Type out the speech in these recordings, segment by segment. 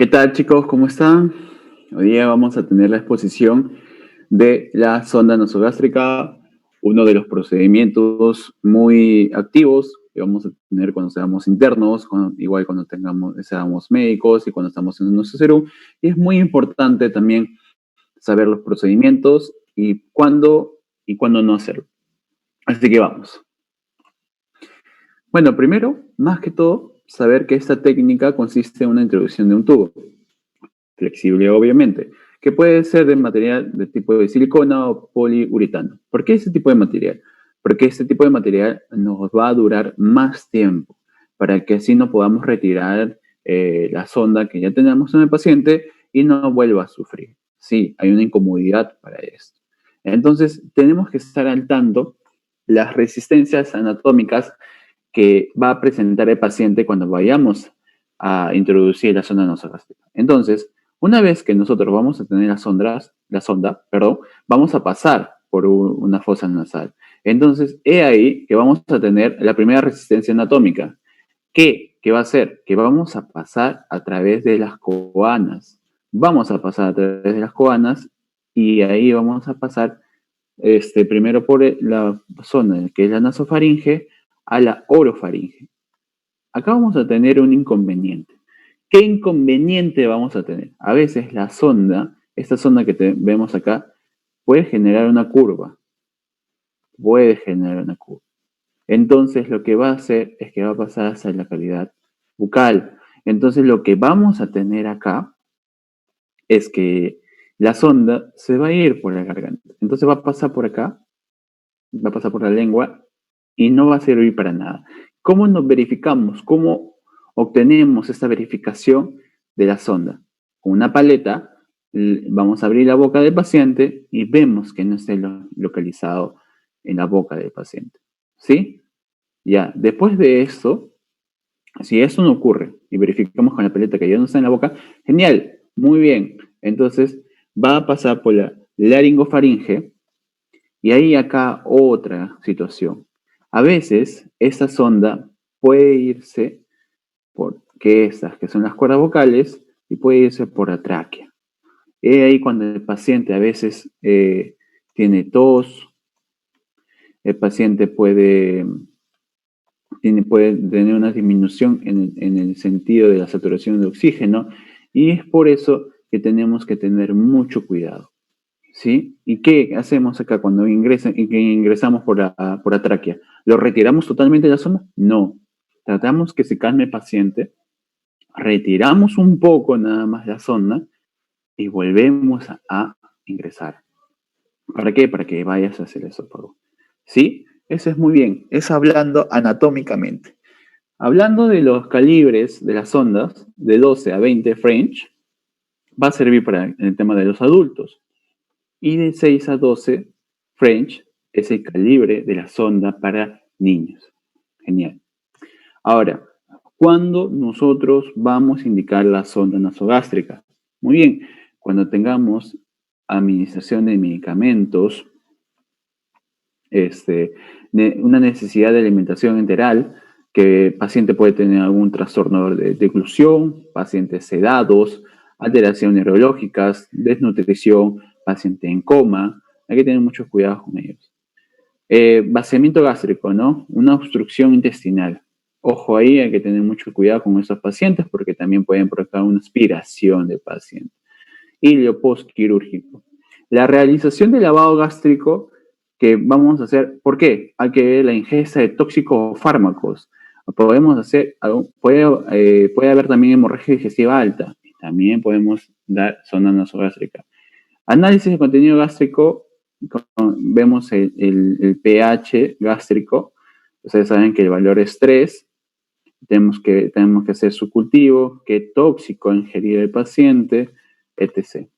¿Qué tal, chicos? ¿Cómo están? Hoy día vamos a tener la exposición de la sonda nasogástrica, uno de los procedimientos muy activos que vamos a tener cuando seamos internos, igual cuando seamos médicos y cuando estamos en nuestro serum. Y es muy importante también saber los procedimientos y cuándo no hacerlo. Así que vamos. Bueno, primero, más que todo, saber que esta técnica consiste en una introducción de un tubo flexible obviamente, que puede ser de material de tipo de silicona o poliuretano. ¿Por qué ese tipo de material? Porque este tipo de material nos va a durar más tiempo, para que así no podamos retirar la sonda que ya tenemos en el paciente y no vuelva a sufrir. Sí, hay una incomodidad para esto. Entonces, tenemos que estar al tanto las resistencias anatómicas que va a presentar el paciente cuando vayamos a introducir la sonda nasogástrica. Entonces, una vez que nosotros vamos a tener la sonda, vamos a pasar por una fosa nasal. Entonces, he ahí que vamos a tener la primera resistencia anatómica. ¿Qué va a hacer? Que vamos a pasar a través de las coanas. Vamos a pasar a través de las coanas y ahí vamos a pasar primero por la zona que es la nasofaringe a la orofaringe. Acá vamos a tener un inconveniente. ¿Qué inconveniente vamos a tener? A veces la sonda, esta sonda que vemos acá, puede generar una curva. Puede generar una curva. Entonces lo que va a hacer es que va a pasar hacia la cavidad bucal. Entonces lo que vamos a tener acá es que la sonda se va a ir por la garganta. Entonces va a pasar por acá, va a pasar por la lengua y no va a servir para nada. ¿Cómo nos verificamos? ¿Cómo obtenemos esta verificación de la sonda? Con una paleta vamos a abrir la boca del paciente y vemos que no esté localizado en la boca del paciente. ¿Sí? Ya, después de esto, si eso no ocurre y verificamos con la paleta que ya no está en la boca, genial, muy bien. Entonces va a pasar por la laringofaringe y ahí acá otra situación. A veces esta sonda puede irse por estas que son las cuerdas vocales y puede irse por la tráquea. Es ahí cuando el paciente a veces tiene tos, el paciente puede tener una disminución en el sentido de la saturación de oxígeno y es por eso que tenemos que tener mucho cuidado. ¿Sí? ¿Y qué hacemos acá cuando ingresamos por la tráquea? ¿Lo retiramos totalmente de la sonda? No. Tratamos que se calme el paciente, retiramos un poco nada más la sonda y volvemos a ingresar. ¿Para qué? Para que vayas a hacer el esófago. ¿Sí? Eso es muy bien. Es hablando anatómicamente. Hablando de los calibres de las ondas, de 12 a 20 French, va a servir para el tema de los adultos. Y de 6 a 12 French es el calibre de la sonda para niños. Genial. Ahora, ¿cuándo nosotros vamos a indicar la sonda nasogástrica? Muy bien, cuando tengamos administración de medicamentos, una necesidad de alimentación enteral, que el paciente puede tener algún trastorno de deglución, pacientes sedados, alteraciones neurológicas, desnutrición, paciente en coma. Hay que tener mucho cuidado con ellos. Vaciamiento gástrico, ¿no? Una obstrucción intestinal. Ojo ahí, hay que tener mucho cuidado con estos pacientes porque también pueden provocar una aspiración del paciente. Y lo postquirúrgico. La realización del lavado gástrico que vamos a hacer, ¿por qué? Hay que ver la ingesta de tóxicos fármacos. Podemos hacer, puede haber también hemorragia digestiva alta. También podemos dar sonda nasogástrica. Análisis de contenido gástrico, vemos el pH gástrico. Ustedes saben que el valor es 3. Tenemos que hacer su cultivo, qué tóxico ha ingerido el paciente, etc.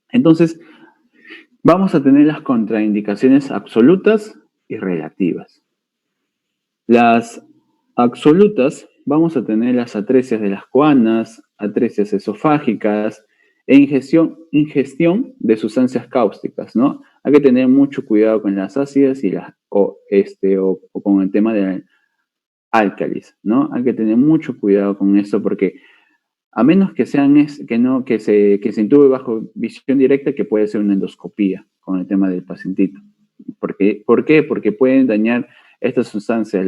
Entonces, vamos a tener las contraindicaciones absolutas y relativas. Las absolutas, vamos a tener las atresias de las coanas, atresias esofágicas e ingestión de sustancias cáusticas, ¿no? Hay que tener mucho cuidado con las ácidas y o con el tema de álcalis, ¿no? Hay que tener mucho cuidado con esto porque a menos que sean que se intube bajo visión directa, que puede ser una endoscopía con el tema del pacientito. ¿Por qué? Porque pueden dañar estas sustancias,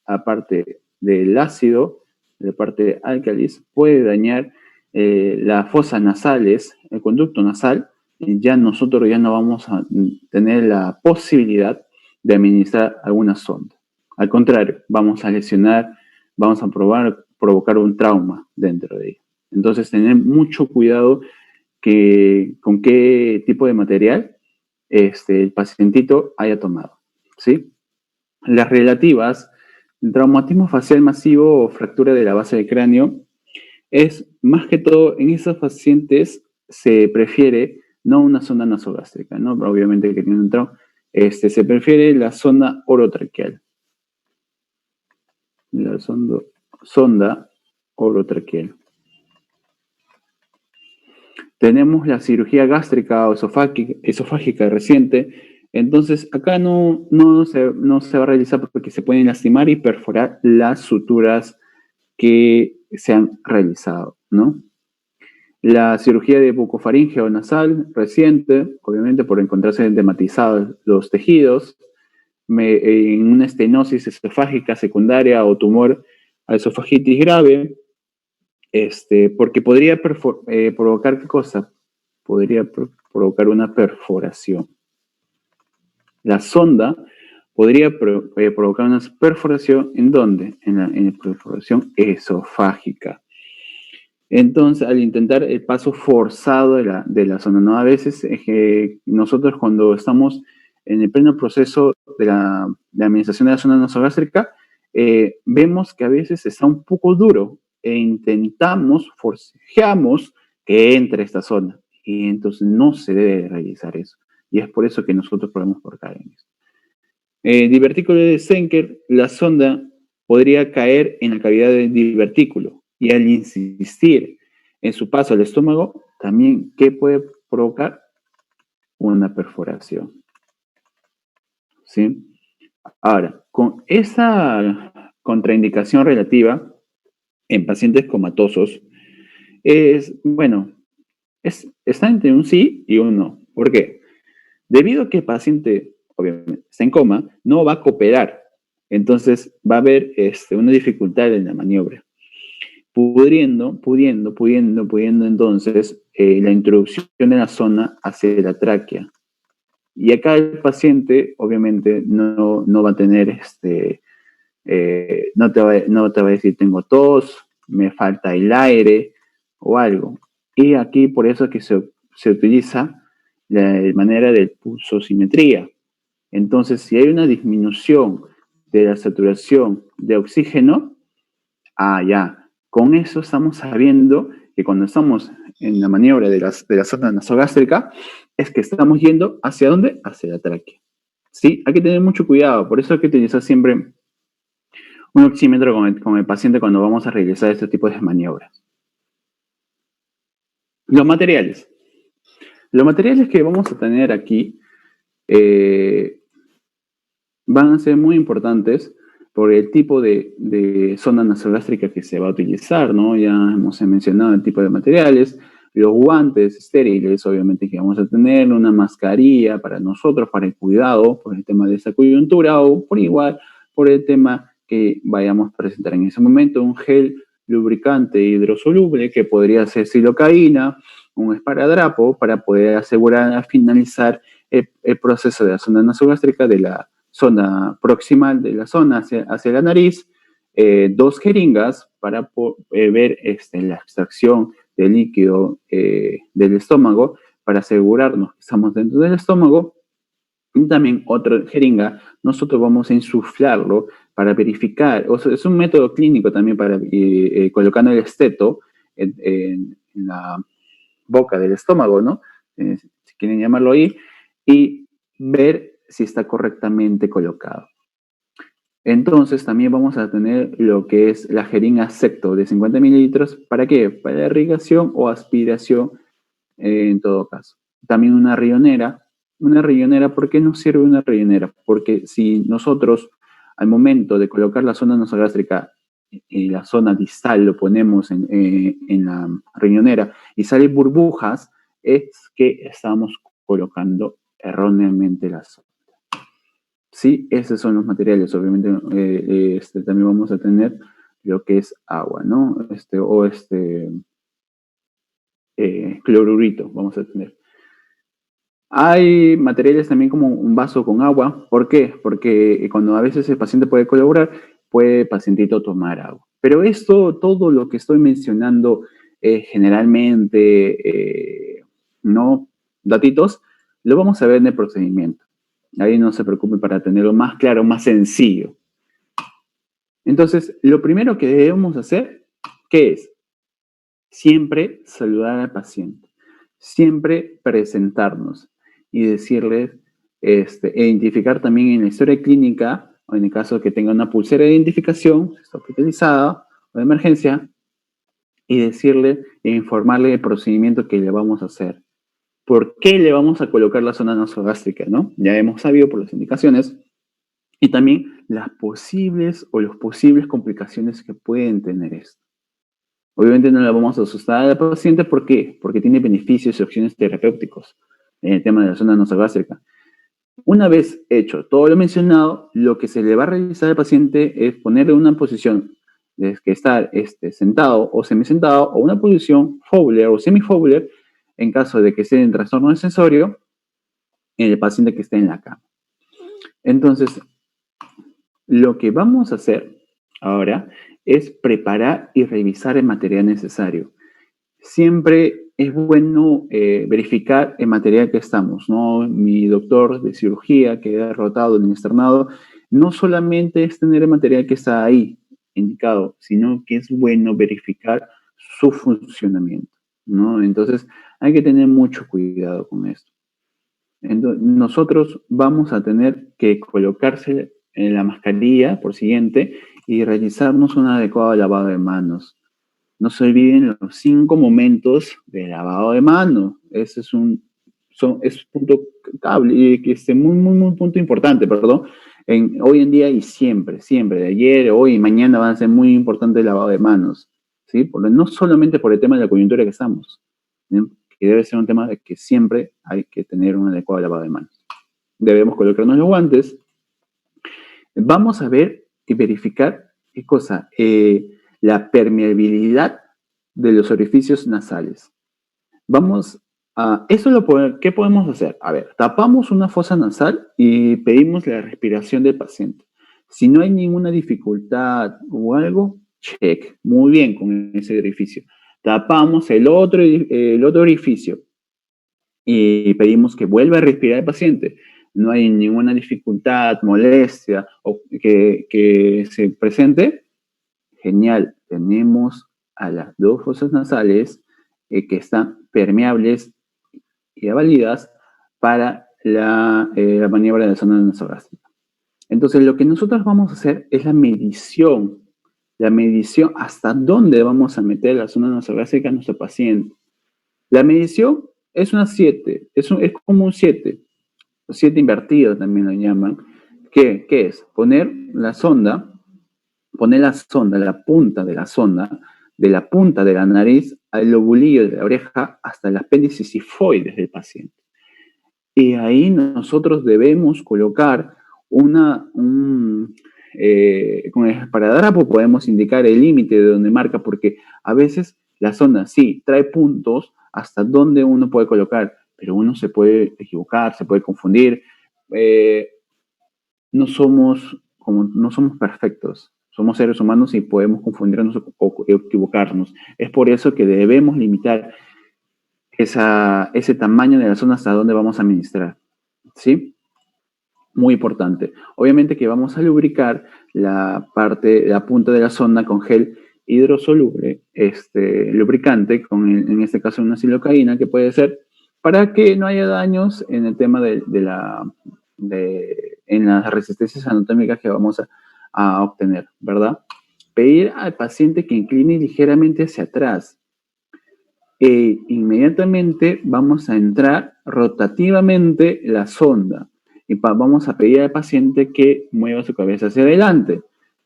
aparte del ácido, la parte álcalis, puede dañar las fosas nasales, el conducto nasal, y ya nosotros ya no vamos a tener la posibilidad de administrar alguna sonda. Al contrario, vamos a lesionar, vamos a provocar un trauma dentro de ella. Entonces, tener mucho cuidado con qué tipo de material el pacientito haya tomado, ¿sí? Las relativas, el traumatismo facial masivo o fractura de la base del cráneo, es más que todo en esos pacientes se prefiere no una zona nasogástrica, ¿no? Obviamente que tiene un trauma, se prefiere la zona orotraqueal. La sonda orotraqueal. Tenemos la cirugía gástrica o esofágica reciente. Entonces, acá no se va a realizar porque se pueden lastimar y perforar las suturas que se han realizado, ¿no? La cirugía de bucofaringeo nasal reciente, obviamente por encontrarse endematizados los tejidos, en una estenosis esofágica secundaria o tumor a esofagitis grave, porque podría provocar ¿qué cosa? Podría provocar una perforación. La sonda podría provocar una perforación, ¿en dónde? En la perforación esofágica. Entonces, al intentar el paso forzado de la sonda, ¿no? A veces nosotros cuando estamos en el pleno proceso de la administración de la sonda nasogástrica, vemos que a veces está un poco duro e intentamos, forcejeamos que entre esta zona. Y entonces no se debe realizar eso. Y es por eso que nosotros podemos caer en eso. Divertículo de Zenker, la sonda podría caer en la cavidad del divertículo. Y al insistir en su paso al estómago, también, ¿qué puede provocar? Una perforación. ¿Sí? Ahora, con esa contraindicación relativa en pacientes comatosos, está entre un sí y un no. ¿Por qué? Debido a que el paciente, obviamente, está en coma, no va a cooperar. Entonces, va a haber una dificultad en la maniobra. Pudiendo entonces la introducción de la zona hacia la tráquea. Y acá el paciente, obviamente, no va a tener, no te va a decir tengo tos, me falta el aire o algo. Y aquí por eso es que se utiliza la manera de pulsosimetría. Entonces, si hay una disminución de la saturación de oxígeno, ya, con eso estamos sabiendo que cuando estamos en la maniobra de la zona nasogástrica, es que estamos yendo ¿hacia dónde? Hacia la tráquea. ¿Sí? Hay que tener mucho cuidado, por eso hay que utilizar siempre un oxímetro con el paciente cuando vamos a realizar este tipo de maniobras. Los materiales. Los materiales que vamos a tener aquí van a ser muy importantes por el tipo de zona nasogástrica que se va a utilizar, ¿no? Ya hemos mencionado el tipo de materiales, los guantes estériles, obviamente que vamos a tener, una mascarilla para nosotros, para el cuidado, por el tema de esa coyuntura, o por igual, por el tema que vayamos a presentar en ese momento, un gel lubricante hidrosoluble, que podría ser silocaína, un esparadrapo, para poder asegurar a finalizar el proceso de la zona nasogástrica de la zona proximal de la zona hacia la nariz, 2 jeringas para ver la extracción del líquido del estómago para asegurarnos que estamos dentro del estómago. Y también otra jeringa, nosotros vamos a insuflarlo para verificar, o sea, es un método clínico también para colocando el esteto en la boca del estómago, ¿no? Si quieren llamarlo ahí, y ver si está correctamente colocado. Entonces también vamos a tener lo que es la jeringa septo de 50 mililitros. ¿Para qué? Para irrigación o aspiración en todo caso. También una rillonera. Una rillonera, ¿por qué nos sirve una rillonera? Porque si nosotros al momento de colocar la sonda nasogástrica y la zona distal lo ponemos en la riñonera y sale burbujas, es que estamos colocando erróneamente la sonda. Sí, esos son los materiales. Obviamente, también vamos a tener lo que es agua, ¿no? Clorurito, vamos a tener. Hay materiales también como un vaso con agua. ¿Por qué? Porque cuando a veces el paciente puede colaborar, puede el pacientito tomar agua. Pero esto, todo lo que estoy mencionando, generalmente, no datitos, lo vamos a ver en el procedimiento. Ahí no se preocupe para tenerlo más claro, más sencillo. Entonces, lo primero que debemos hacer, ¿qué es? Siempre saludar al paciente, siempre presentarnos y decirles, identificar también en la historia clínica, o en el caso que tenga una pulsera de identificación, está hospitalizada o de emergencia, y decirle e informarle del procedimiento que le vamos a hacer. ¿Por qué le vamos a colocar la zona nasogástrica, no? Ya hemos sabido por las indicaciones, y también las posibles o las posibles complicaciones que pueden tener esto. Obviamente no la vamos a asustar al paciente, ¿por qué? Porque tiene beneficios y opciones terapéuticos en el tema de la zona nasogástrica. Una vez hecho todo lo mencionado, lo que se le va a realizar al paciente es ponerle una posición de que estar sentado o semisentado, o una posición Fowler o semi-Fowler en caso de que esté en trastorno de sensorio en el paciente que esté en la cama. Entonces, lo que vamos a hacer ahora es preparar y revisar el material necesario. Siempre es bueno verificar el material que estamos, ¿no? Mi doctor de cirugía que ha rotado en el externado, no solamente es tener el material que está ahí indicado, sino que es bueno verificar su funcionamiento, ¿no? Entonces, hay que tener mucho cuidado con esto. Entonces, nosotros vamos a tener que colocarse en la mascarilla, por siguiente, y realizarnos un adecuado lavado de manos. No se olviden los 5 momentos de lavado de manos. Ese es un punto clave y que es muy punto importante, perdón. Hoy en día y siempre, de ayer, hoy y mañana van a ser muy importantes el lavado de manos, ¿sí? No solamente por el tema de la coyuntura que estamos, ¿sí? Que debe ser un tema de que siempre hay que tener un adecuado lavado de manos. Debemos colocarnos los guantes. Vamos a ver y verificar qué cosa, la permeabilidad de los orificios nasales. ¿Qué podemos hacer? A ver, tapamos una fosa nasal y pedimos la respiración del paciente. Si no hay ninguna dificultad o algo, check, muy bien con ese orificio. Tapamos el otro orificio y pedimos que vuelva a respirar el paciente. No hay ninguna dificultad, molestia o que se presente. Genial, tenemos a las dos fosas nasales que están permeables y válidas para la maniobra de la zona nasogástrica. Entonces, lo que nosotros vamos a hacer es la medición hasta dónde vamos a meter la zona nasogástrica a nuestro paciente. La medición es una 7, es como un 7 invertido también lo llaman. ¿Qué es? Poner la sonda, la punta de la sonda, de la punta de la nariz al lobulillo de la oreja hasta el apéndice sifoides del paciente. Y ahí nosotros debemos colocar con el esparadrapo podemos indicar el límite de donde marca, porque a veces la sonda sí trae puntos hasta donde uno puede colocar, pero uno se puede equivocar, se puede confundir. No somos perfectos. Somos seres humanos y podemos confundirnos o equivocarnos. Es por eso que debemos limitar ese tamaño de la zona hasta donde vamos a administrar. ¿Sí? Muy importante. Obviamente que vamos a lubricar la punta de la sonda con gel hidrosoluble, lubricante, en este caso una silocaína, que puede ser para que no haya daños en el tema en las resistencias anatómicas que vamos a obtener, ¿verdad? Pedir al paciente que incline ligeramente hacia atrás. Inmediatamente vamos a entrar rotativamente la sonda y vamos a pedir al paciente que mueva su cabeza hacia adelante.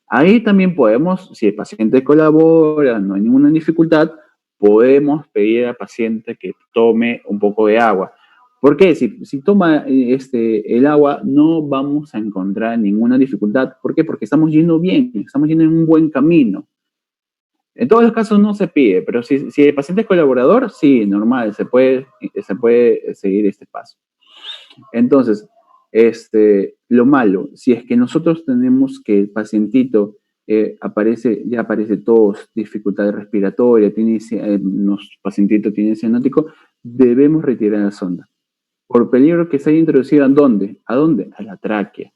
Ahí también podemos, si el paciente colabora, no hay ninguna dificultad, podemos pedir al paciente que tome un poco de agua. ¿Por qué? Si toma el agua, no vamos a encontrar ninguna dificultad. ¿Por qué? Porque estamos yendo bien, estamos yendo en un buen camino. En todos los casos no se pide, pero si el paciente es colaborador, sí, normal, se puede seguir este paso. Entonces, lo malo, si es que nosotros tenemos que el pacientito ya aparece tos, dificultad respiratoria, nuestro pacientito tiene cianótico, debemos retirar la sonda. Por peligro que se haya introducido, ¿a dónde? ¿A dónde? A la tráquea.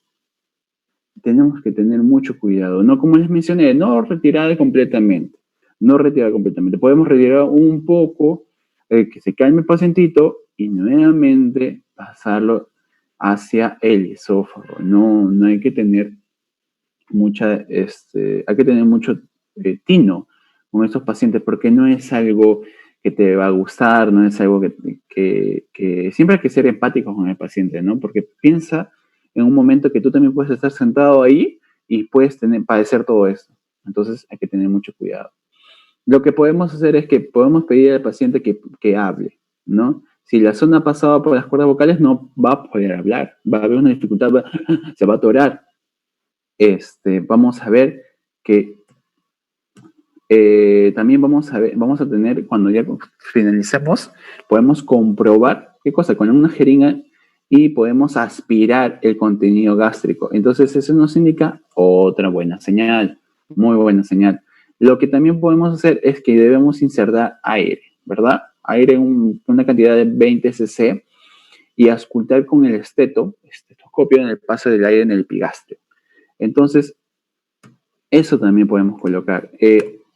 Tenemos que tener mucho cuidado. No, como les mencioné, no retirar completamente. No retirar completamente. Podemos retirar un poco, que se calme el pacientito y nuevamente pasarlo hacia el esófago. No hay que tener hay que tener mucho tino con estos pacientes porque no es algo que te va a gustar, no es algo que siempre hay que ser empático con el paciente, ¿no? Porque piensa en un momento que tú también puedes estar sentado ahí y puedes padecer todo esto. Entonces hay que tener mucho cuidado. Lo que podemos hacer es que podemos pedir al paciente que hable, ¿no? Si la zona ha pasado por las cuerdas vocales, no va a poder hablar, va a haber una dificultad, se va a atorar. Vamos a ver que también vamos a tener, cuando ya finalicemos, podemos comprobar, ¿qué cosa? Con una jeringa y podemos aspirar el contenido gástrico. Entonces eso nos indica otra buena señal, muy buena señal. Lo que también podemos hacer es que debemos insertar aire, ¿verdad? Aire en una cantidad de 20 cc y auscultar con el estetoscopio en el paso del aire en el epigastrio. Entonces, eso también podemos colocar.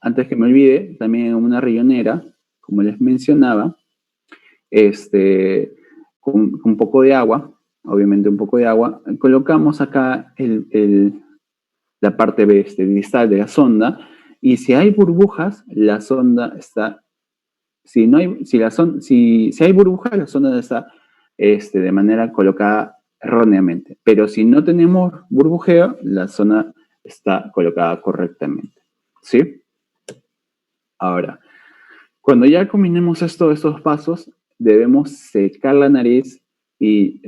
Antes que me olvide, también en una rillonera, como les mencionaba, con un poco de agua, obviamente un poco de agua, colocamos acá la parte distal de la sonda y si hay burbujas, la sonda está, si hay burbujas, la sonda está de manera colocada erróneamente, pero si no tenemos burbujeo, la zona está colocada correctamente, ¿sí? Ahora, cuando ya combinemos estos pasos, debemos secar la nariz y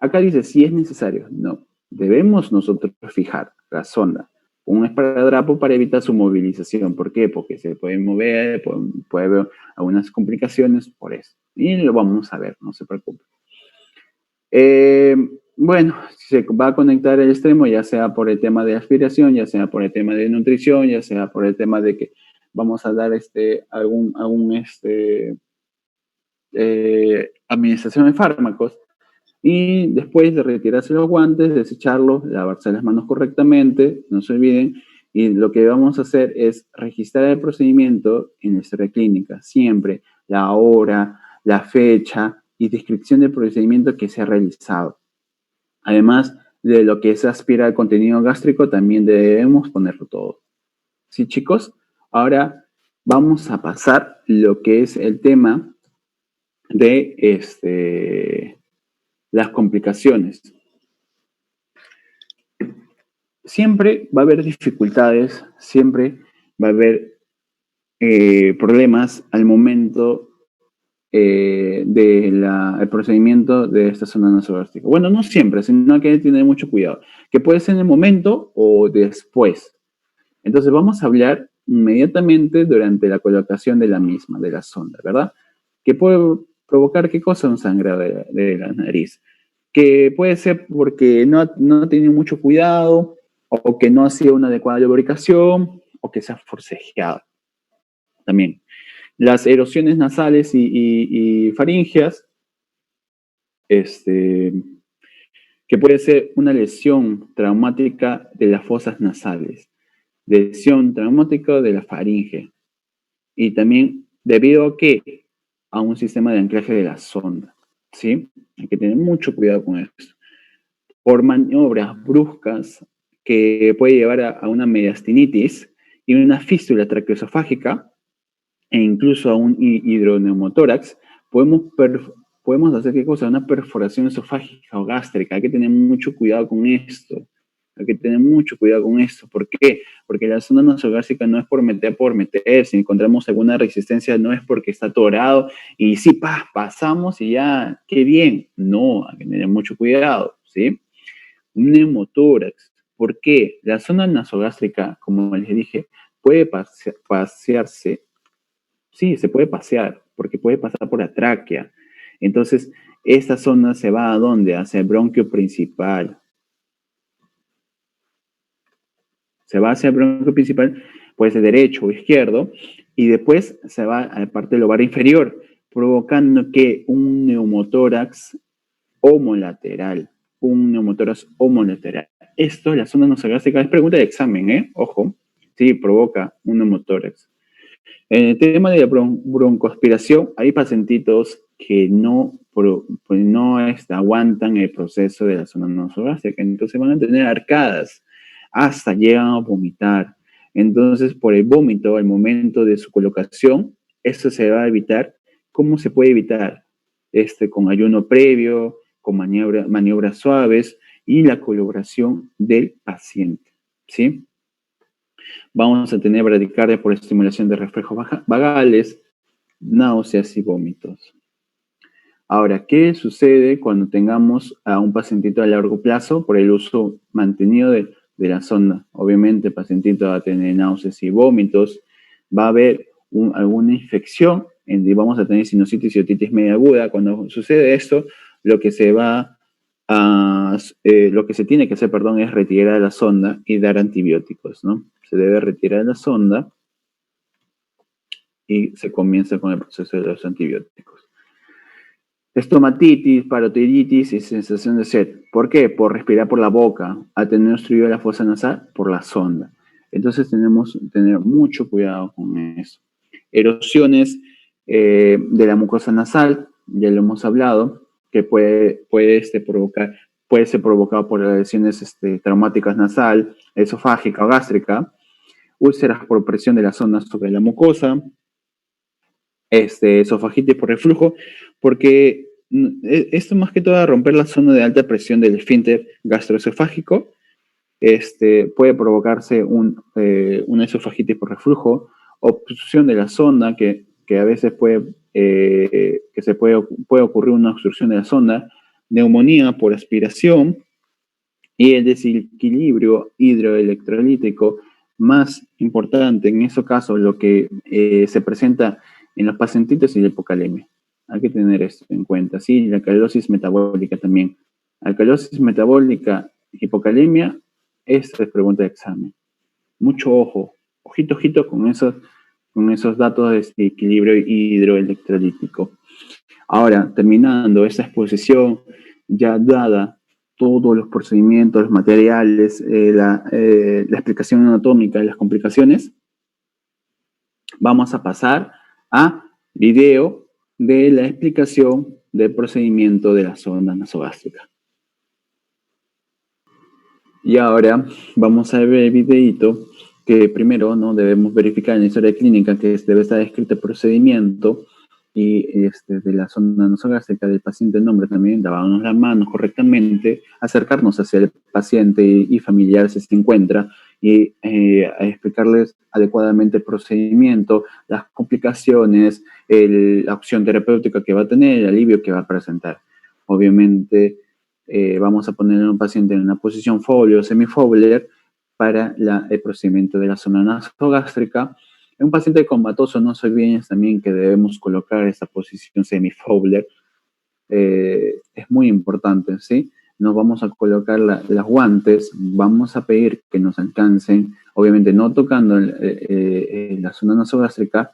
acá dice si es necesario, no, debemos nosotros fijar la sonda con un esparadrapo para evitar su movilización. ¿Por qué? Porque se puede mover, puede haber algunas complicaciones por eso. Y lo vamos a ver, no se preocupe. Bueno, se va a conectar el extremo, ya sea por el tema de aspiración, ya sea por el tema de nutrición, ya sea por el tema de que vamos a dar administración de fármacos. Y después de retirarse los guantes, desecharlos, lavarse las manos correctamente, no se olviden. Y lo que vamos a hacer es registrar el procedimiento en nuestra clínica, siempre la hora, la fecha y descripción del procedimiento que se ha realizado. Además de lo que se aspira al contenido gástrico, también debemos ponerlo todo. ¿Sí, chicos? Ahora vamos a pasar lo que es el tema de las complicaciones. Siempre va a haber dificultades, siempre va a haber problemas al momento del procedimiento de esta zona nasogástrica. Bueno, no siempre, sino que hay que tener mucho cuidado, que puede ser en el momento o después. Entonces vamos a hablar inmediatamente durante la colocación de la misma, de la sonda, ¿verdad? Que puede provocar, ¿qué cosa? Un sangrado de la nariz. Que puede ser porque no ha tenido mucho cuidado, o que no ha sido una adecuada lubricación, o que se ha forcejeado. También. Las erosiones nasales y faríngeas, que puede ser una lesión traumática de las fosas nasales, lesión traumática de la faringe, y también debido a que a un sistema de anclaje de la sonda, ¿sí? Hay que tener mucho cuidado con esto. Por maniobras bruscas que puede llevar a una mediastinitis y una fístula traqueosofágica, e incluso a un hidroneumotórax, podemos hacer, ¿qué cosa? Una perforación esofágica o gástrica. Hay que tener mucho cuidado con esto. Hay que tener mucho cuidado con esto. ¿Por qué? Porque la zona nasogástrica no es por meter. Si encontramos alguna resistencia, no es porque está atorado y sí, pasamos y ya, qué bien. No, hay que tener mucho cuidado, ¿sí? Un neumotórax. ¿Por qué? La zona nasogástrica, como les dije, puede pasearse. Sí, se puede pasear, porque puede pasar por la tráquea. Entonces, esta zona se va a dónde? Hacia el bronquio principal. Se va hacia el bronquio principal, puede ser derecho o izquierdo, y después se va a la parte del ovario inferior, provocando que un neumotórax homolateral, Esto, la zona nasogástrica, es pregunta de examen, ¿eh? Ojo, sí, provoca un neumotórax. En el tema de la broncoaspiración, hay pacientitos que no aguantan el proceso de la zona nasogástrica, entonces van a tener arcadas, hasta llegan a vomitar. Entonces, por el vómito, al momento de su colocación, esto se va a evitar. ¿Cómo se puede evitar? Con ayuno previo, con maniobras suaves y la colaboración del paciente, ¿sí? Vamos a tener bradicardia por estimulación de reflejos vagales, náuseas y vómitos. Ahora, ¿qué sucede cuando tengamos a un pacientito a largo plazo por el uso mantenido de la sonda? Obviamente el pacientito va a tener náuseas y vómitos, va a haber alguna infección, vamos a tener sinusitis y otitis media aguda. Cuando sucede esto, lo que se tiene que hacer, perdón, es retirar la sonda y dar antibióticos, ¿no? Se debe retirar la sonda y se comienza con el proceso de los antibióticos. Estomatitis, parotiditis y sensación de sed. ¿Por qué? Por respirar por la boca. Al tener obstruida la fosa nasal, por la sonda. Entonces tenemos que tener mucho cuidado con eso. Erosiones de la mucosa nasal, ya lo hemos hablado, que puede ser provocado por lesiones traumáticas nasal, esofágica o gástrica, úlceras por presión de la zona sobre la mucosa, esofagitis por reflujo, porque esto más que todo a romper la zona de alta presión del esfínter gastroesofágico, puede provocarse una esofagitis por reflujo, obstrucción de la zona, que a veces puede ocurrir una obstrucción de la zona, neumonía por aspiración y el desequilibrio hidroelectrolítico. Más importante en esos casos, lo que se presenta en los pacientitos y la hipocalemia. Hay que tener esto en cuenta. Sí, la alcalosis metabólica también. Alcalosis metabólica, hipocalemia, esta es pregunta de examen. Mucho ojo, ojito con esos datos de equilibrio hidroelectrolítico. Ahora, terminando esta exposición, ya dada todos los procedimientos, los materiales, la explicación anatómica de las complicaciones, vamos a pasar a video de la explicación del procedimiento de la sonda nasogástrica. Y ahora vamos a ver el videito que primero no debemos verificar en la historia clínica que debe estar escrito el procedimiento y de la sonda nasogástrica del paciente, el nombre también, lavarnos las manos correctamente, acercarnos hacia el paciente y familiar si se encuentra y a explicarles adecuadamente el procedimiento, las complicaciones, la opción terapéutica que va a tener, el alivio que va a presentar. Obviamente vamos a poner a un paciente en una posición Fowler o semi-Fowler para el procedimiento de la zona nasogástrica. En un paciente comatoso no se olviden también que debemos colocar esta posición semi-Fowler. Es muy importante, ¿sí? Nos vamos a colocar las guantes, vamos a pedir que nos alcancen, obviamente no tocando la zona nasogástrica,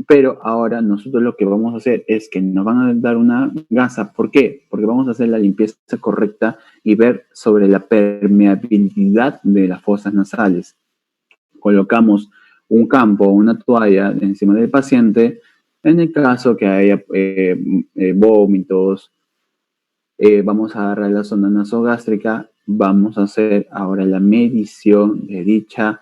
pero ahora nosotros lo que vamos a hacer es que nos van a dar una gasa. ¿Por qué? Porque vamos a hacer la limpieza correcta y ver sobre la permeabilidad de las fosas nasales. Colocamos un campo o una toalla encima del paciente en el caso que haya vómitos. Vamos a agarrar la zona nasogástrica, vamos a hacer ahora la medición de dicha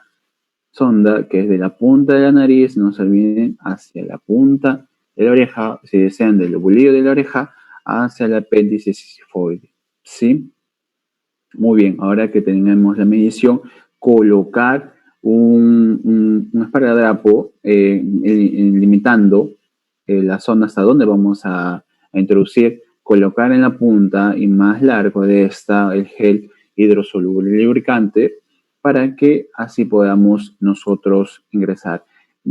sonda, que es de la punta de la nariz, no se olviden, hacia la punta de la oreja, si desean del lobulillo de la oreja, hacia el apéndice sifoide, ¿sí? Muy bien, ahora que tenemos la medición, colocar un esparadrapo limitando la zona hasta donde vamos a introducir, colocar en la punta y más largo de esta el gel hidrosoluble lubricante para que así podamos nosotros ingresar.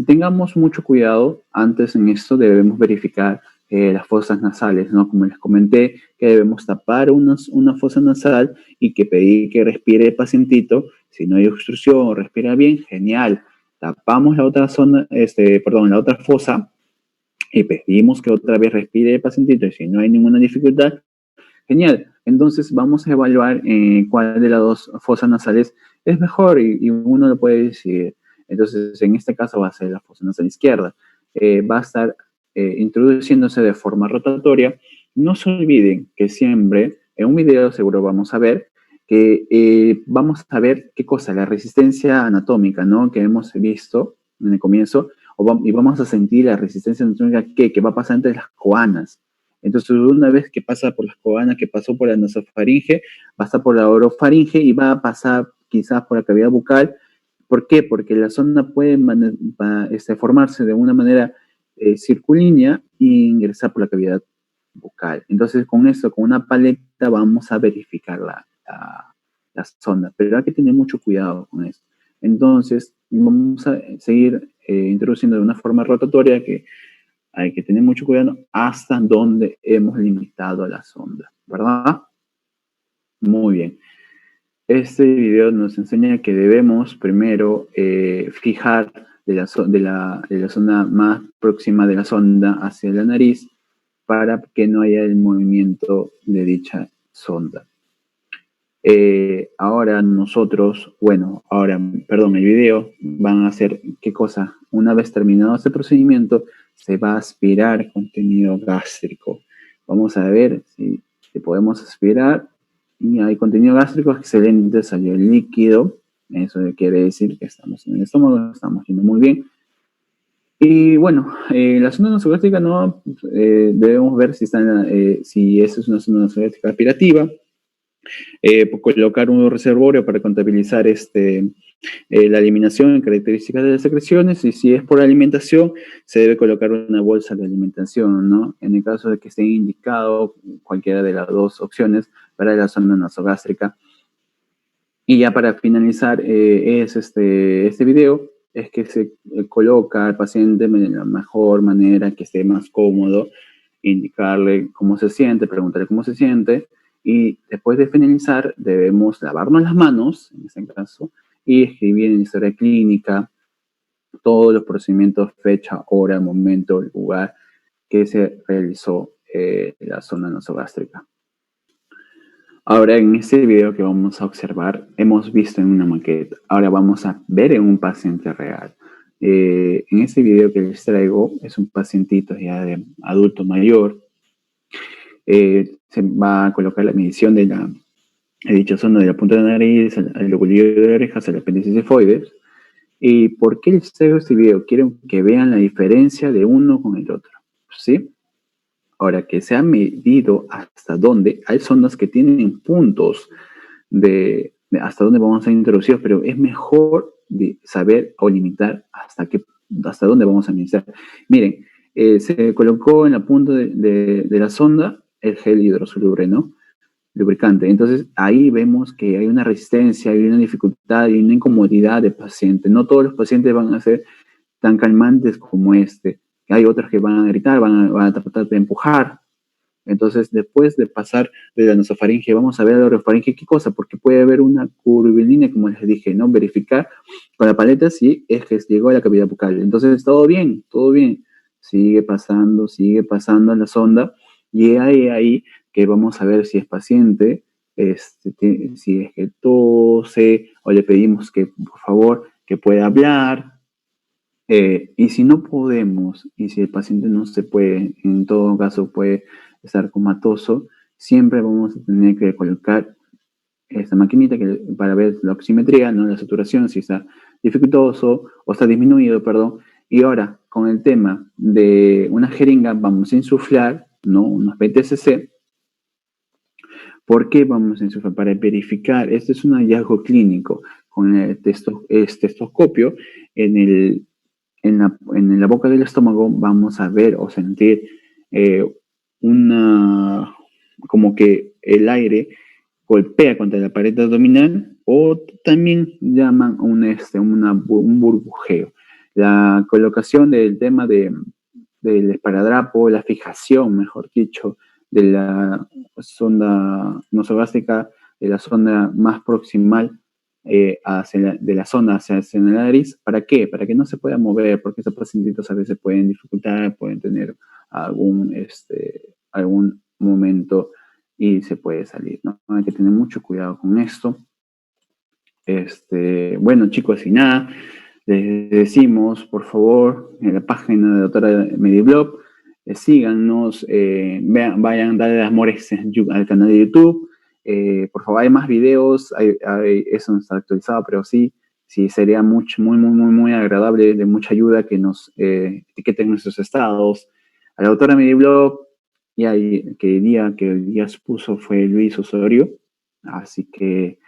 Tengamos mucho cuidado, antes en esto debemos verificar las fosas nasales, ¿no? Como les comenté, que debemos tapar una fosa nasal y que pedí que respire el pacientito. Si no hay obstrucción o respira bien, genial. Tapamos la otra zona, la otra fosa y pedimos que otra vez respire el pacientito. Y si no hay ninguna dificultad, genial. Entonces vamos a evaluar cuál de las dos fosas nasales es mejor y uno lo puede decidir. Entonces, en este caso va a ser la fosa nasal izquierda. Va a estar introduciéndose de forma rotatoria. No se olviden que siempre, en un video seguro vamos a ver, que vamos a ver qué cosa, la resistencia anatómica, ¿no? Que hemos visto en el comienzo, y vamos a sentir la resistencia anatómica que va a pasar entre las coanas. Entonces, una vez que pasa por las coanas, que pasó por la nasofaringe, pasa por la orofaringe y va a pasar quizás por la cavidad bucal. ¿Por qué? Porque la zona puede formarse de una manera circulínea e ingresar por la cavidad bucal. Entonces, con esto, con una paleta, vamos a verificar la zona, pero hay que tener mucho cuidado con eso. Entonces, vamos a seguir introduciendo de una forma rotatoria que hay que tener mucho cuidado hasta donde hemos limitado la sonda, ¿verdad? Muy bien. Este video nos enseña que debemos primero fijar de la zona más próxima de la sonda hacia la nariz para que no haya el movimiento de dicha sonda. Ahora nosotros, el video van a hacer, ¿qué cosa? Una vez terminado este procedimiento, se va a aspirar contenido gástrico. Vamos a ver si podemos aspirar y hay contenido gástrico, excelente, salió el líquido. Eso quiere decir que estamos en el estómago, estamos yendo muy bien. Y bueno, la zona nasogástrica no, debemos ver si esa es una zona nasogástrica aspirativa. Colocar un reservorio para contabilizar la eliminación en características de las secreciones, y si es por alimentación, se debe colocar una bolsa de alimentación, ¿no? En el caso de que esté indicado cualquiera de las dos opciones para la zona nasogástrica. Y ya para finalizar este video, es que se coloca al paciente de la mejor manera, que esté más cómodo, indicarle cómo se siente, preguntarle cómo se siente, y después de finalizar debemos lavarnos las manos, en este caso, y escribir en la historia clínica todos los procedimientos, fecha, hora, momento, lugar que se realizó la zona nasogástrica. Ahora, en este video que vamos a observar, hemos visto en una maqueta. Ahora vamos a ver en un paciente real. En este video que les traigo, es un pacientito ya de adulto mayor. Se va a colocar la medición de dicha zona de la punta de la nariz, al lobulillo de la oreja, al apéndice cifoides. ¿Y por qué les traigo este video? Quiero que vean la diferencia de uno con el otro, ¿sí? Ahora, que se ha medido hasta dónde, hay zonas que tienen puntos de hasta dónde vamos a introducir, pero es mejor de saber o limitar hasta dónde vamos a iniciar. Miren, se colocó en la punta de la sonda el gel hidrosoluble, ¿no? Lubricante. Entonces, ahí vemos que hay una resistencia, hay una dificultad y una incomodidad del paciente. No todos los pacientes van a ser tan calmantes como este. Hay otros que van a gritar, van a tratar de empujar. Entonces, después de pasar de la nasofaringe, vamos a ver la orofaringe, ¿qué cosa? Porque puede haber una curvilínea, como les dije, ¿no? Verificar con la paleta si es que llegó a la cavidad bucal. Entonces, todo bien, todo bien. Sigue pasando la sonda, y ahí que vamos a ver si es paciente, si es que tose, o le pedimos que, por favor, que pueda hablar. Y si no podemos, y si el paciente no se puede, en todo caso puede estar comatoso, siempre vamos a tener que colocar esta maquinita para ver la oximetría, ¿no? La saturación, si está dificultoso o está disminuido, perdón. Y ahora, con el tema de una jeringa, vamos a insuflar, ¿no? Unos 20 cc ¿Por qué vamos a enchufar? Para verificar, esto es un hallazgo clínico con el estetoscopio en la boca del estómago vamos a ver o sentir eh, una, como que el aire golpea contra la pared abdominal o también llaman un burbujeo. La colocación del tema del esparadrapo, la fijación, mejor dicho, de la sonda nosogástrica, de la zona más proximal de la zona hacia la nariz. ¿Para qué? Para que no se pueda mover, porque estos pacientitos a veces pueden dificultar, pueden tener algún momento y se puede salir, ¿no? Hay que tener mucho cuidado con esto. Bueno, chicos, y nada, les decimos, por favor, en la página de la doctora Mediblog, síganos, vayan, darle amores al canal de YouTube. Por favor, hay más videos, eso no está actualizado, pero sí sería muy, muy, muy agradable, de mucha ayuda que nos etiqueten nuestros estados. A la doctora Mediblog, que el día expuso fue Luis Osorio, así que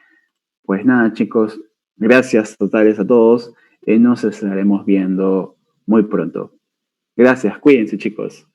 pues nada, chicos, gracias totales a todos. Nos estaremos viendo muy pronto. Gracias, cuídense, chicos.